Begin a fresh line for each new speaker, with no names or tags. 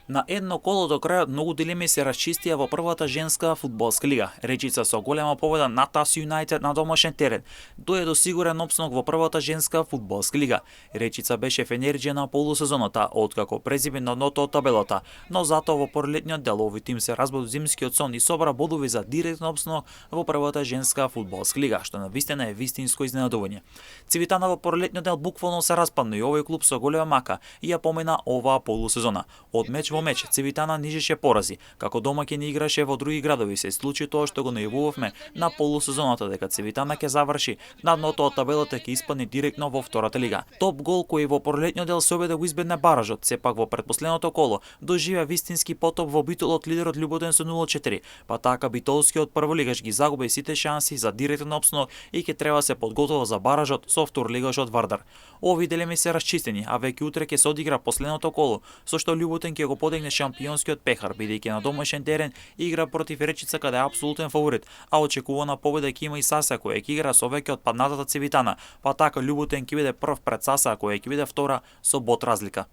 На едно коло до крајот многу дилеми се расчистија во првата женска фудбалска лига. Речица со голема победа над ТАС Юнајтед на домашен терен дојде до сигурен опстанок во првата женска фудбалска лига. Речица беше фенерџија на полусезоната, откако презиме на дното од табелата, но затоа во пролетниот дел овој тим се разбуди од зимскиот сон и собра бодови за директен опстанок во првата женска фудбалска лига, што навистина е вистинско изненадување. Цивитана во пролетниот дел буквално се распадна и овој клуб со голема мака ја помина оваа полусезона. Од меч во меч Цивитана нижеше порази, како домаќин играше во други градови. Се случи тоа што го најавувавме на полусезоната, дека Цивитана ќе заврши на дното од табелата, ќе испадне директно во втората лига. Топ гол кој во пролетниот дел се обеде го избегне баражот, сепак во предпоследното коло доживеа вистински потоп во битолот лидерот Љубоден со 0-4, па така битолскиот прволигаш ги загуби сите шанси за директен опстанок и ќе треба се подготова за баражот со вторлигашот Вардар. Овие дилеми се расчистени, а веќе утре ќе се одигра последното коло, со што Љуботен ќе го подигне шампионскиот пехар, бидејќи на домашен терен игра против Речица каде е апсолутен фаворит, а очекувана победа ќе има и Саса која ќе игра со веќе од паднатата Цивитана, па така Љуботен ќе биде прв пред Саса која ќе биде втора со бод разлика.